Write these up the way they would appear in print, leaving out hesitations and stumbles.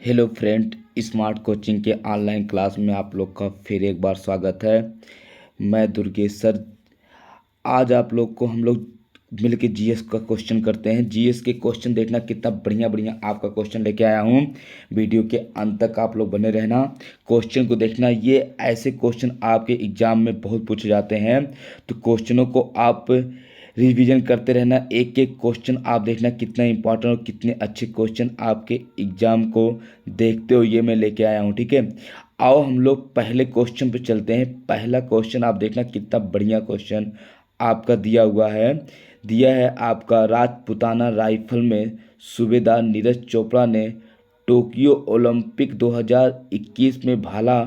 Hello friend, smart coaching के online class में आप लोग का फिर एक बार स्वागत है। मैं दुर्गेश सर। आज आप लोग को हम लोग मिल के जीएस का क्वेश्चन करते हैं। जीएस के क्वेश्चन देखना कितना बढ़िया बढ़िया आपका क्वेश्चन लेके आया हूँ। वीडियो के अंत तक आप लोग बने रहना, क्वेश्चन को देखना। ये ऐसे क्वेश्चन आपके एग्जाम में बहुत पूछे जाते हैं, तो क्वेश्चनों को आप रिवीजन करते रहना। एक एक क्वेश्चन आप देखना कितना इंपॉर्टेंट और कितने अच्छे क्वेश्चन आपके एग्जाम को देखते हो ये मैं लेके आया हूँ। ठीक है, आओ हम लोग पहले क्वेश्चन पे चलते हैं। पहला क्वेश्चन आप देखना कितना बढ़िया क्वेश्चन आपका दिया हुआ है। दिया है आपका, राजपुताना राइफल में सूबेदार नीरज चोपड़ा ने टोक्यो ओलंपिक 2021 में भाला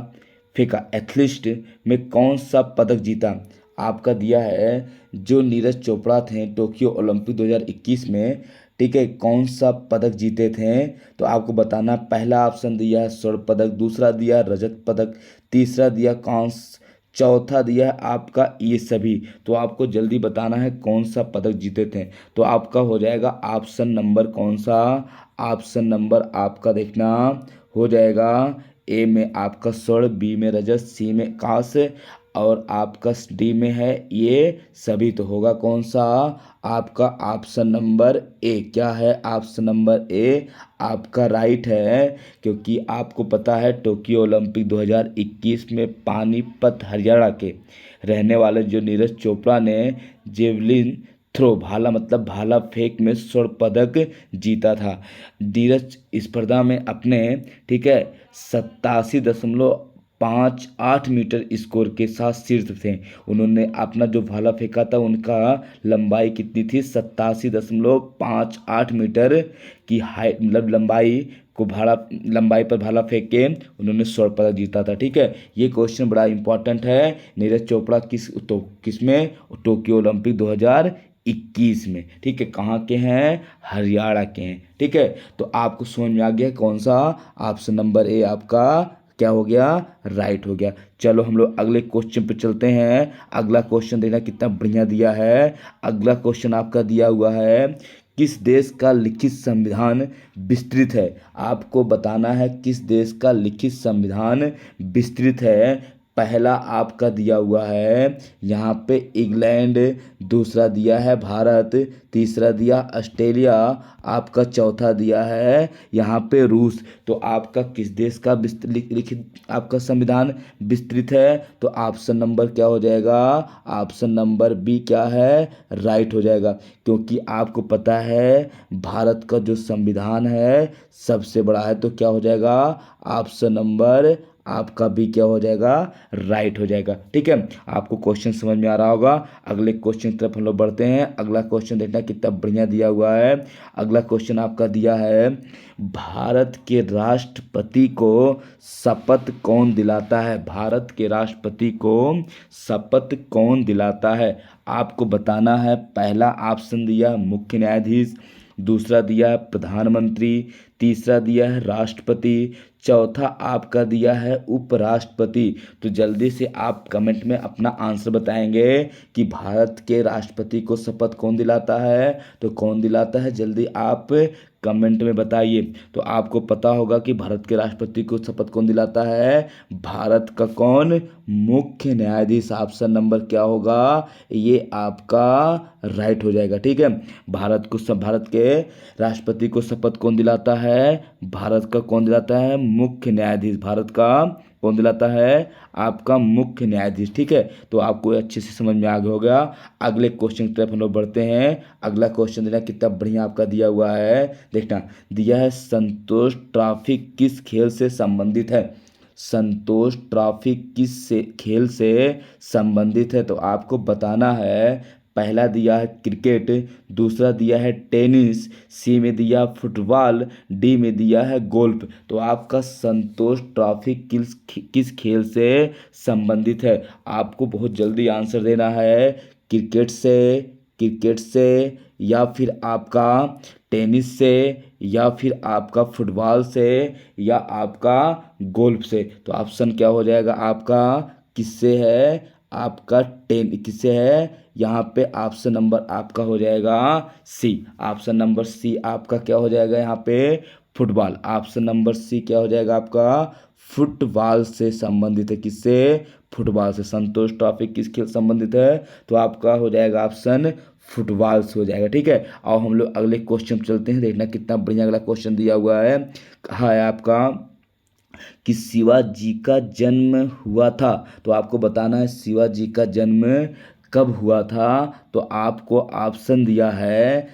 फेंका एथलीट में कौन सा पदक जीता। आपका दिया है जो नीरज चोपड़ा थे टोक्यो ओलंपिक 2021 में, ठीक है, कौन सा पदक जीते थे। तो आपको बताना, पहला ऑप्शन दिया है स्वर्ण पदक, दूसरा दिया रजत पदक, तीसरा दिया कांस्य, चौथा दिया है आपका ये सभी। तो आपको जल्दी बताना है कौन सा पदक जीते थे। तो आपका हो जाएगा ऑप्शन नंबर कौन सा, ऑप्शन नंबर आपका देखना हो जाएगा ए में आपका स्वर्ण, बी में रजत, सी में कांस्य और आपका डी में है ये सभी। तो होगा कौन सा, आपका ऑप्शन नंबर ए। क्या है ऑप्शन नंबर ए आपका राइट है, क्योंकि आपको पता है टोक्यो ओलंपिक 2021 में पानीपत हरियाणा के रहने वाले जो नीरज चोपड़ा ने जेवलिन थ्रो, भाला मतलब भाला फेंक में स्वर्ण पदक जीता था। नीरज स्पर्धा में अपने, ठीक है, 87.58 मीटर स्कोर के साथ शीर्ष थे। उन्होंने अपना जो भाला फेंका था उनका लंबाई कितनी थी, 87.58 मीटर की हाइट, मतलब लंबाई को भाला, लंबाई पर भाला फेंक के उन्होंने स्वर्ण पदक जीता था। ठीक है, ये क्वेश्चन बड़ा इंपॉर्टेंट है। नीरज चोपड़ा किस में, टोक्यो ओलंपिक 2021 में, ठीक है, कहाँ के हैं, हरियाणा के हैं। ठीक है, तो आपको समझ में आ गया कौन सा, ऑप्शन नंबर ए आपका क्या हो गया, राइट हो गया। चलो हम लोग अगले क्वेश्चन पे चलते हैं। अगला क्वेश्चन देखना कितना बढ़िया दिया है। अगला क्वेश्चन आपका दिया हुआ है, किस देश का लिखित संविधान विस्तृत है। आपको बताना है किस देश का लिखित संविधान विस्तृत है। पहला आपका दिया हुआ है यहाँ पे इंग्लैंड, दूसरा दिया है भारत, तीसरा दिया ऑस्ट्रेलिया, आपका चौथा दिया है यहाँ पे रूस। तो आपका किस देश का लिखित आपका संविधान विस्तृत है। तो ऑप्शन नंबर क्या हो जाएगा, ऑप्शन नंबर बी क्या है, राइट हो जाएगा। क्योंकि आपको पता है भारत का जो संविधान है सबसे बड़ा है, तो क्या हो जाएगा, ऑप्शन नंबर आपका भी क्या हो जाएगा, राइट हो जाएगा। ठीक है, आपको क्वेश्चन समझ में आ रहा होगा। अगले क्वेश्चन की तरफ हम लोग बढ़ते हैं। अगला क्वेश्चन देखना कितना बढ़िया दिया हुआ है। अगला क्वेश्चन आपका दिया है, भारत के राष्ट्रपति को शपथ कौन दिलाता है। भारत के राष्ट्रपति को शपथ कौन दिलाता है। आपको बताना है, पहला ऑप्शन दिया मुख्य न्यायाधीश, दूसरा दिया है प्रधानमंत्री, तीसरा दिया है राष्ट्रपति, चौथा आपका दिया है उपराष्ट्रपति। तो जल्दी से आप कमेंट में अपना आंसर बताएंगे कि भारत के राष्ट्रपति को शपथ कौन दिलाता है। तो कौन दिलाता है, जल्दी आप कमेंट में बताइए। तो आपको पता होगा कि भारत के राष्ट्रपति को शपथ कौन दिलाता है, भारत का कौन, मुख्य न्यायाधीश। ऑप्शन नंबर क्या होगा, ये आपका राइट हो जाएगा। ठीक है, भारत के राष्ट्रपति को शपथ कौन दिलाता है, भारत का कौन दिलाता है, मुख्य न्यायाधीश। भारत का कौन दिलाता है, आपका मुख्य न्यायाधीश। ठीक है, तो आपको अच्छे से समझ में आ गया होगा। अगले क्वेश्चन की तरफ हम लोग बढ़ते हैं। अगला क्वेश्चन देना कितना बढ़िया आपका दिया हुआ है। देखना दिया है, संतोष ट्रॉफी किस खेल से संबंधित है। संतोष ट्रॉफी किस से खेल से संबंधित है। तो आपको बताना है, पहला दिया है क्रिकेट, दूसरा दिया है टेनिस, सी में दिया फुटबॉल, डी में दिया है गोल्फ। तो आपका संतोष ट्रॉफी किस खेल से संबंधित है। आपको बहुत जल्दी आंसर देना है, क्रिकेट से, क्रिकेट से, या फिर आपका टेनिस से, या फिर आपका फुटबॉल से, या आपका गोल्फ से। तो ऑप्शन क्या हो जाएगा आपका, किससे है, आपका 10 किससे है, यहाँ पे ऑप्शन नंबर आपका हो जाएगा सी। ऑप्शन नंबर सी आपका क्या हो जाएगा यहाँ पे, फुटबॉल। ऑप्शन नंबर सी क्या हो जाएगा आपका, फुटबॉल से संबंधित है। किससे, फुटबॉल से। संतोष ट्रॉफी किस खेल से संबंधित है, तो आपका हो जाएगा ऑप्शन फुटबॉल से हो जाएगा। ठीक है, और हम लोग अगले क्वेश्चन चलते हैं, देखना कितना बढ़िया अगला क्वेश्चन दिया हुआ है। कहा है आपका कि शिवाजी का जन्म हुआ था, तो आपको बताना है शिवाजी का जन्म कब हुआ था। तो आपको ऑप्शन दिया है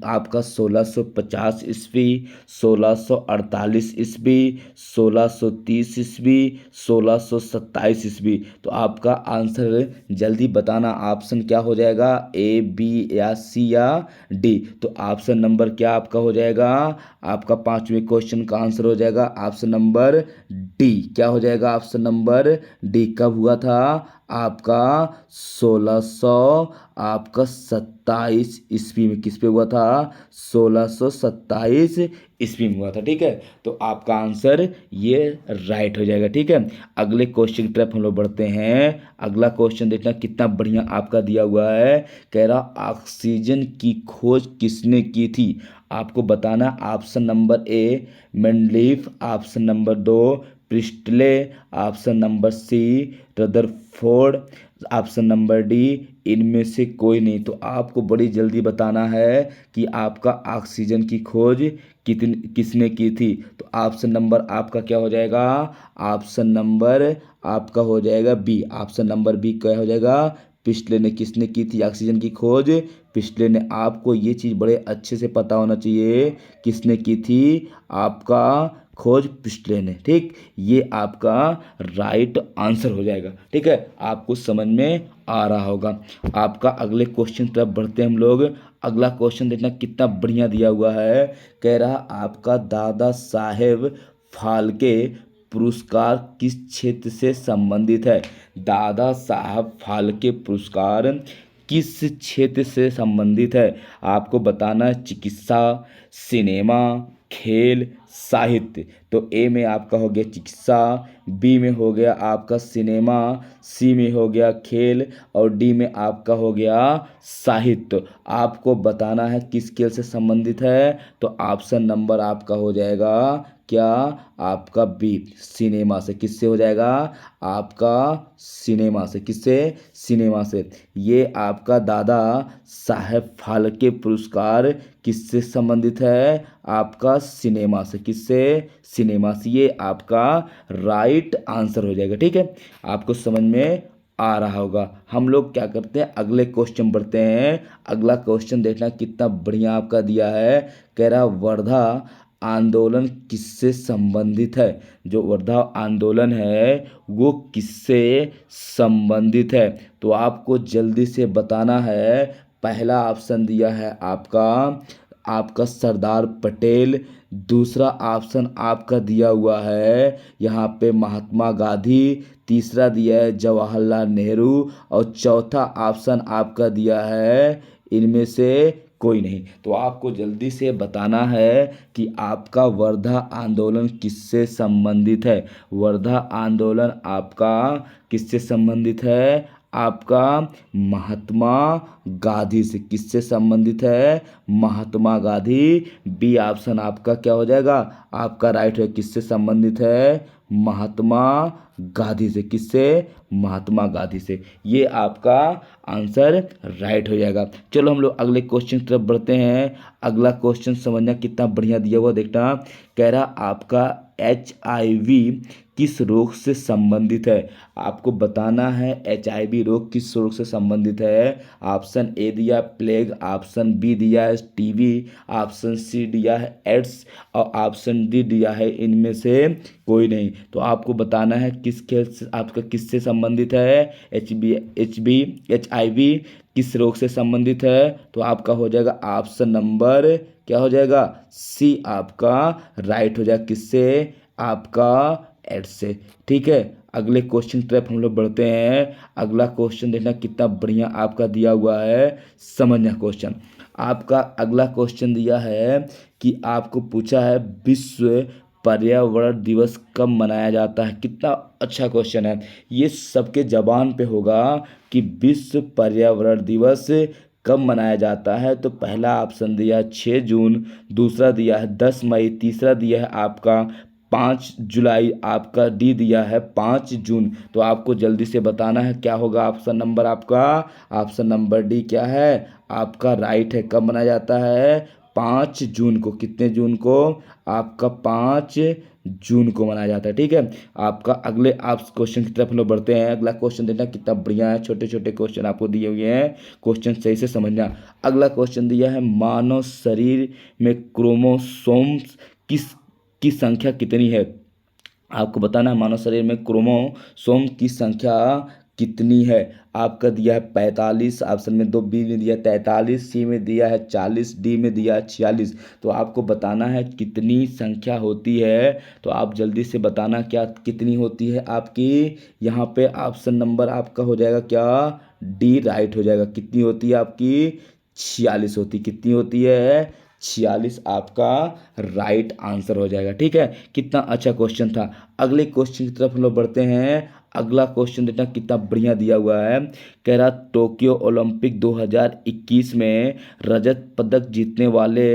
आपका 1650 ईस्वी, 1648 ईस्वी, 1630 ईस्वी, 1627 ईस्वी। तो आपका आंसर जल्दी बताना, ऑप्शन क्या हो जाएगा, ए, बी या सी या डी। तो ऑप्शन नंबर क्या आपका हो जाएगा, आपका पांचवें क्वेश्चन का आंसर हो जाएगा ऑप्शन नंबर डी। क्या हो जाएगा ऑप्शन नंबर डी। कब हुआ था आपका, 1600 आपका 27 ईस्वी में। किस पे हुआ था, 1627 ईस्वी में हुआ था। ठीक है, तो आपका आंसर ये राइट हो जाएगा। ठीक है, अगले क्वेश्चन की तरफ हम लोग बढ़ते हैं। अगला क्वेश्चन देखना कितना बढ़िया आपका दिया हुआ है। कह रहा ऑक्सीजन की खोज किसने की थी। आपको बताना option number A Mendeleev, option number 2 Priestley, option number C Rutherford, option number D इनमें से कोई नहीं। तो आपको बड़ी जल्दी बताना है कि आपका ऑक्सीजन की खोज किसने की थी। तो ऑप्शन नंबर आपका क्या हो जाएगा, ऑप्शन नंबर आपका हो जाएगा बी। ऑप्शन नंबर बी क्या हो जाएगा, पिस्टले ने। किसने की थी ऑक्सीजन की खोज, पिस्टले ने। आपको ये चीज़ बड़े अच्छे से पता होना चाहिए, किसने की थी आपका खोज, पिस्टले ने। ठीक, ये आपका राइट आंसर हो जाएगा। ठीक है, आपको समझ में आ रहा होगा। आपका अगले क्वेश्चन तरफ बढ़ते हैं हम लोग। अगला क्वेश्चन देखना कितना बढ़िया दिया हुआ है। कह रहा आपका दादा साहेब फाल्के पुरस्कार किस क्षेत्र से संबंधित है। दादा साहब फाल्के पुरस्कार किस क्षेत्र से संबंधित है। आपको बताना है चिकित्सा, सिनेमा, खेल, साहित्य। तो ए में आपका हो गया चिकित्सा, बी में हो गया आपका सिनेमा, सी में हो गया खेल और डी में आपका हो गया साहित्य। आपको बताना है किस खेल से संबंधित है। तो ऑप्शन नंबर आपका हो जाएगा क्या, आपका बी सिनेमा से। किससे हो जाएगा आपका सिनेमा से। किससे, सिनेमा से। ये आपका दादा साहेब फाल्के पुरस्कार किससे संबंधित है, आपका सिनेमा से। किससे, सिनेमा से। ये आपका राइट आंसर हो जाएगा। ठीक है, आपको समझ में आ रहा होगा। हम लोग क्या करते हैं, अगले क्वेश्चन बढ़ते हैं। अगला क्वेश्चन देखना कितना बढ़िया आपका दिया है। कह रहा वर्धा आंदोलन किससे संबंधित है। जो वर्धा आंदोलन है वो किससे संबंधित है। तो आपको जल्दी से बताना है। पहला ऑप्शन दिया है आपका सरदार पटेल, दूसरा ऑप्शन आपका दिया हुआ है यहाँ पे महात्मा गांधी, तीसरा दिया है जवाहरलाल नेहरू और चौथा ऑप्शन आपका दिया है इनमें से कोई नहीं। तो आपको जल्दी से बताना है कि आपका वर्धा आंदोलन किससे संबंधित है। वर्धा आंदोलन आपका किससे संबंधित है, आपका महात्मा गांधी से। किससे संबंधित है, महात्मा गांधी। बी ऑप्शन आपका क्या हो जाएगा, आपका राइट है। किससे संबंधित है, महात्मा गांधी से। किससे, महात्मा गांधी से। ये आपका आंसर राइट हो जाएगा। चलो हम लोग अगले क्वेश्चन की तरफ बढ़ते हैं। अगला क्वेश्चन समझना कितना बढ़िया दिया हुआ देखना। कह रहा आपका HIV किस रोग से संबंधित है। आपको बताना है HIV रोग किस रोग से संबंधित है। ऑप्शन ए दिया प्लेग, ऑप्शन बी दिया है टीबी, ऑप्शन सी दिया है एड्स और ऑप्शन डी दिया है इनमें से कोई नहीं। तो आपको बताना है किस खेल से आपका किससे संबंधित है। HIV किस रोग से संबंधित है। तो आपका हो जाएगा ऑप्शन नंबर क्या हो जाएगा, सी आपका राइट हो जाएगा। किससे, आपका एड्स से। ठीक है, अगले क्वेश्चन की तरफ हम लोग बढ़ते हैं। अगला क्वेश्चन देखना कितना बढ़िया आपका दिया हुआ है, समझना क्वेश्चन। आपका अगला क्वेश्चन दिया है कि आपको पूछा है विश्व पर्यावरण दिवस कब मनाया जाता है? कितना अच्छा क्वेश्चन है। ये सबके जबान पे होगा कि विश्व पर्यावरण दिवस कब मनाया जाता है। तो पहला ऑप्शन दिया है 6 जून, दूसरा दिया है 10 मई, तीसरा दिया है आपका 5 जुलाई, आपका डी दिया है 5 जून। तो आपको जल्दी से बताना है क्या होगा ऑप्शन नंबर आपका। ऑप्शन नंबर डी क्या है आपका राइट है। कब मनाया जाता है? 5 जून को। कितने जून को? आपका 5 जून को मनाया जाता है। ठीक है, आपका अगले आप क्वेश्चन की तरफ हम लोग बढ़ते हैं। अगला क्वेश्चन देखना कितना बढ़िया है। छोटे छोटे क्वेश्चन आपको दिए हुए हैं, क्वेश्चन सही से समझना। अगला क्वेश्चन दिया है मानव शरीर में क्रोमोसोम्स किस की संख्या कितनी है? आपको बताना है मानव शरीर में क्रोमोसोम की संख्या कितनी है। आपका दिया है 45, ऑप्शन में 2, बी में दिया है 43, सी में दिया है 40, डी में दिया है 46। तो आपको बताना है कितनी संख्या होती है। तो आप जल्दी से बताना क्या कितनी होती है आपकी। यहाँ पे ऑप्शन नंबर आपका हो जाएगा क्या? डी राइट हो जाएगा। कितनी होती है आपकी? 46 होती। कितनी होती है? 46 आपका राइट आंसर हो जाएगा। ठीक है, कितना अच्छा क्वेश्चन था। अगले क्वेश्चन की तरफ हम लोग बढ़ते हैं। अगला क्वेश्चन देखना कितना बढ़िया दिया हुआ है। कह रहा टोक्यो ओलंपिक 2021 में रजत पदक जीतने वाले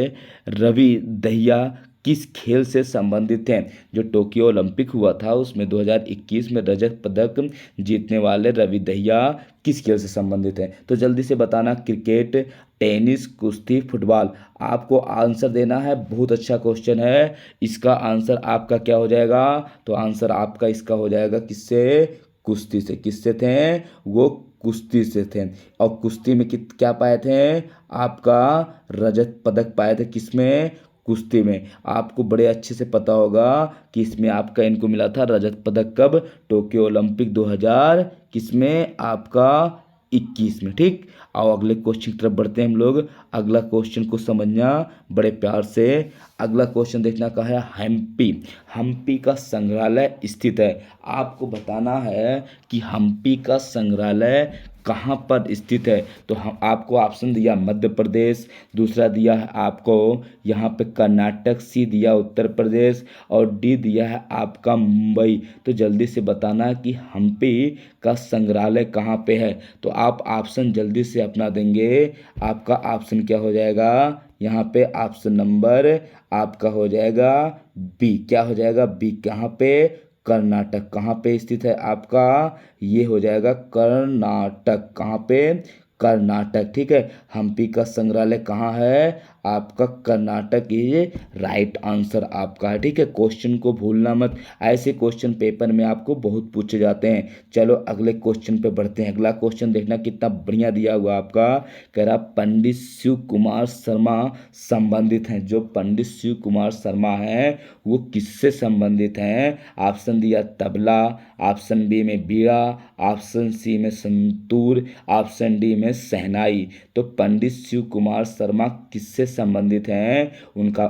रवि दहिया किस खेल से संबंधित हैं? जो टोक्यो ओलंपिक हुआ था उसमें 2021 में रजत पदक जीतने वाले रवि दहिया किस खेल से संबंधित हैं? तो जल्दी से बताना। क्रिकेट, टेनिस, कुश्ती, फुटबॉल। आपको आंसर देना है। बहुत अच्छा क्वेश्चन है। इसका आंसर आपका क्या हो जाएगा? तो आंसर आपका इसका हो जाएगा किससे? कुश्ती से। किससे थे वो? कुश्ती से थे। और कुश्ती में क्या पाए थे? आपका रजत पदक पाए थे। किसमें? कुश्ती में। आपको बड़े अच्छे से पता होगा कि इसमें आपका इनको मिला था रजत पदक। कब? टोक्यो ओलंपिक 2000 किसमें? आपका 21 में। ठीक, आओ अगले क्वेश्चन की तरफ बढ़ते हैं हम लोग। अगला क्वेश्चन को समझना बड़े प्यार से। अगला क्वेश्चन देखना का है हम्पी। हम्पी का संग्रहालय स्थित है। आपको बताना है कि हम्पी का संग्रहालय कहाँ पर स्थित है। तो हम आपको ऑप्शन दिया मध्य प्रदेश, दूसरा दिया है आपको यहाँ पे कर्नाटक, सी दिया उत्तर प्रदेश और डी दिया है आपका मुंबई। तो जल्दी से बताना कि हम्पी का संग्रहालय कहाँ पे है। तो आप ऑप्शन जल्दी से अपना देंगे। आपका ऑप्शन क्या हो जाएगा? यहाँ पे ऑप्शन नंबर आपका हो जाएगा बी। क्या हो जाएगा? बी। कहाँ पे? कर्नाटक। कहाँ पे स्थित है आपका? ये हो जाएगा कर्नाटक। कहाँ पे? कर्नाटक। ठीक है, हम्पी का संग्रहालय कहाँ है? आपका कर्नाटक। ये राइट आंसर आपका है। ठीक है, क्वेश्चन को भूलना मत। ऐसे क्वेश्चन पेपर में आपको बहुत पूछे जाते हैं। चलो अगले क्वेश्चन पे बढ़ते हैं। अगला क्वेश्चन देखना कितना बढ़िया दिया हुआ आपका। कह रहा पंडित शिव कुमार शर्मा संबंधित हैं। जो पंडित शिव कुमार शर्मा हैं वो किससे संबंधित हैं? ऑप्शन दिया तबला, ऑप्शन बी में बीड़ा, ऑप्शन सी में संतूर, ऑप्शन डी में शहनाई। तो पंडित शिव कुमार शर्मा किससे संबंधित हैं? उनका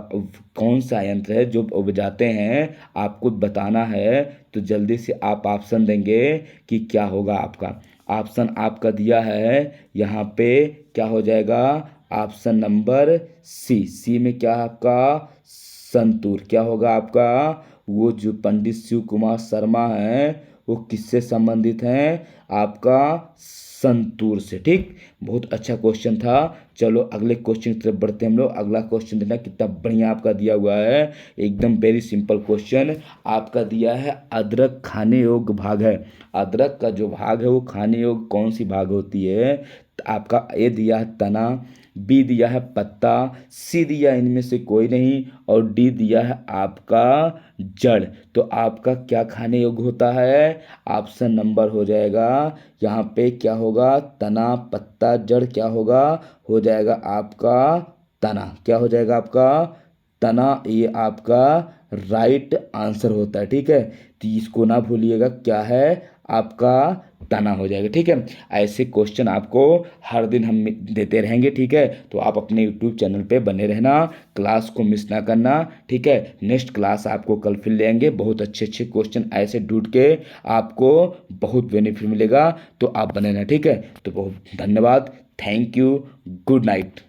कौन सा यंत्र है जो बजाते हैं? आपको बताना है। तो जल्दी से आप ऑप्शन देंगे कि क्या होगा आपका। ऑप्शन आपका दिया है यहाँ पे क्या हो जाएगा? ऑप्शन नंबर सी। सी में क्या है आपका? संतूर। क्या होगा आपका? वो जो पंडित शिव कुमार शर्मा हैं वो किससे संबंधित हैं? आपका संतूर से। ठीक, बहुत अच्छा क्वेश्चन था। चलो अगले क्वेश्चन की तरफ बढ़ते हैं हम लोग। अगला क्वेश्चन देखना कितना बढ़िया आपका दिया हुआ है। एकदम वेरी सिंपल क्वेश्चन आपका दिया है। अदरक खाने योग्य भाग है। अदरक का जो भाग है वो खाने योग्य कौन सी भाग होती है? तो आपका ए दिया है तना, बी दिया है पत्ता, सी दिया इनमें से कोई नहीं और डी दिया है आपका जड़। तो आपका क्या खाने योग्य होता है? ऑप्शन नंबर हो जाएगा यहाँ पे क्या होगा? तना, पत्ता, जड़। क्या होगा? हो जाएगा आपका तना। क्या हो जाएगा आपका? तना। ये आपका राइट आंसर होता है। ठीक है, तो इसको ना भूलिएगा। क्या है आपका? तना हो जाएगा। ठीक है, ऐसे क्वेश्चन आपको हर दिन हम देते रहेंगे। ठीक है, तो आप अपने यूट्यूब चैनल पे बने रहना, क्लास को मिस ना करना। ठीक है, नेक्स्ट क्लास आपको कल फिर लेंगे। बहुत अच्छे अच्छे क्वेश्चन ऐसे ढूंढ के आपको बहुत बेनिफिट मिलेगा। तो आप बने रहना। ठीक है, तो बहुत धन्यवाद। Thank you. Good night.